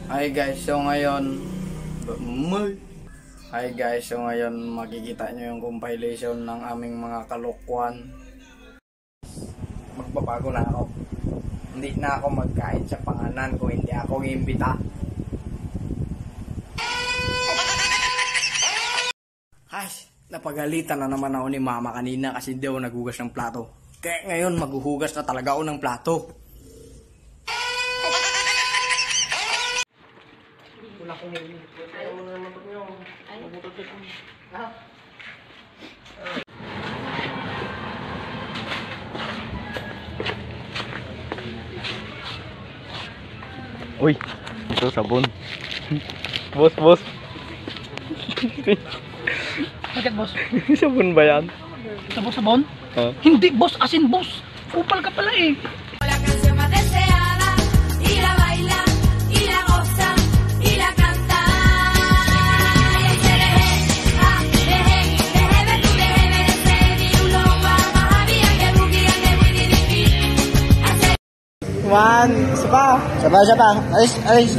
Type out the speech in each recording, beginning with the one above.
Hi guys, so ngayon makikita nyo yung compilation ng aming mga kalokohan. Magbabago na ako. Hindi na ako magkain sa panganan kung hindi ako iimbita. Ay, napagalitan na naman ako ni mama kanina kasi hindi ako naghugas ng plato. Kaya ngayon maghuhugas na talaga ako ng plato. Wala kong huli. Ayaw mo na naman ito nyo. Mabutot ito. Ha? Uy, ito sabon. Boss. Bakit boss? Sabon ba yan? Sabon? Huh? Hindi boss, asin boss. Kupal ka pala eh. One, isa pa. Alis.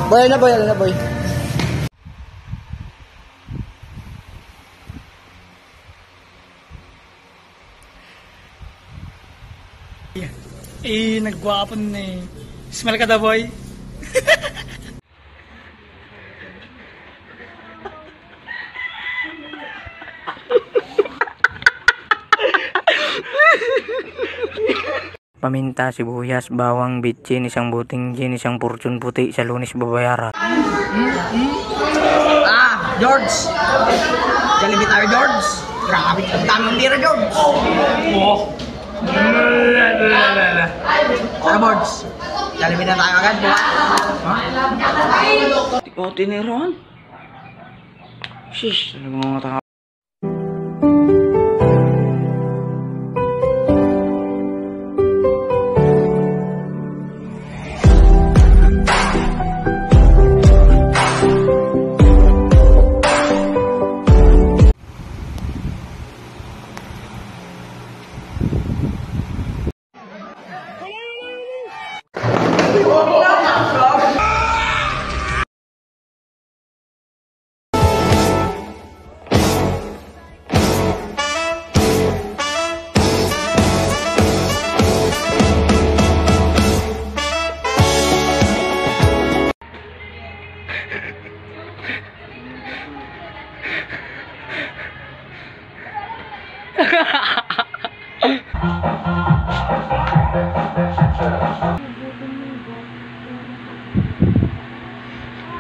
Boy na boy. Nagwapon eh. Smell ka da boy? Paminta, sibuyas, bawang, bitchin, isang buting gin, isang portion puti, sa Lunes babayaran. George! Jollibee tayo George! Grabe, ang daming tira George! Oh! Tara George! Jollibee na tayo agad, buwan! O, tiniron? Shish, ano mga tanga?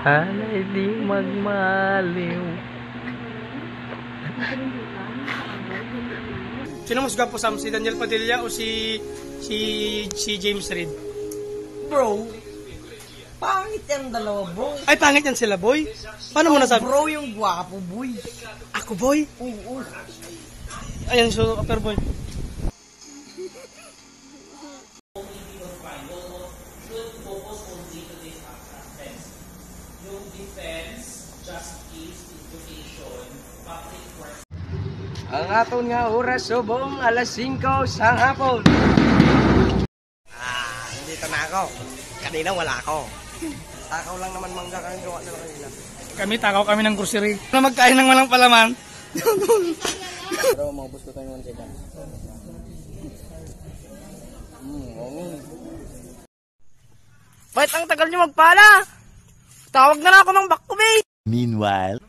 Hanay di magmaliw. Sino mas gwapo Sam? Si Daniel Padilla o si James Reid? Bro, pangit yung dalawa, bro. Ay, pangit yan sila, boy. Paano mo nasabi? Bro, yung gwapo, boy. Ako, boy? Oo. Ayan, so, upper boy. Ang aton nga oras subong alas 5 sa hapon. Nandito na ako. Kanina wala ako. Takaw lang naman mangga kang gawa nila kanina. Kami, takaw kami ng grocery. Na magkain ng walang palaman. Pero maubos ko tayo ng chicken. Bakit ang tagal nyo magpala? Tawag na ako ng bakubay. Meanwhile,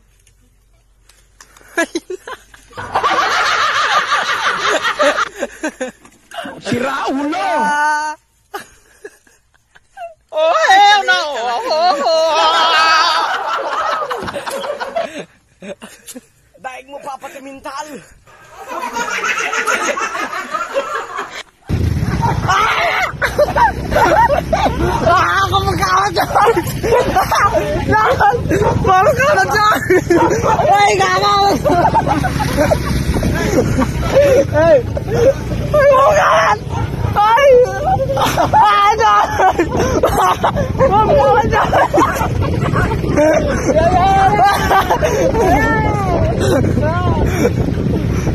Sira ulo! Oh, hell no! Daig mo papatimintal! Kumakawa dyan! Parang ka na dyan! Ay, kakawa! Ay! Ay, mugat! Ay! Dyan! Kumakawa dyan!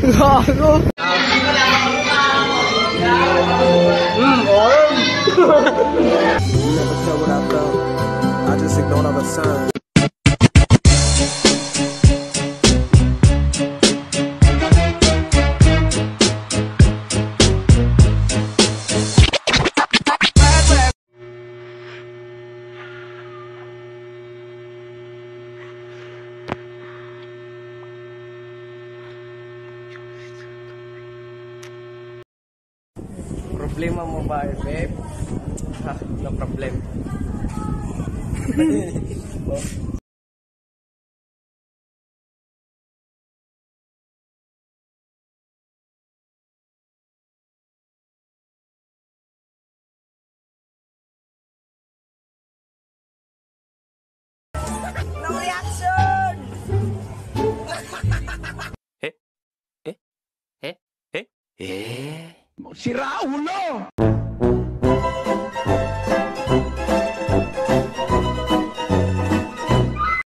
Gago! Dapat sa wala pa. sir. Problema mo ba, babe? Ha, no problem. No reaction! Sira ulo!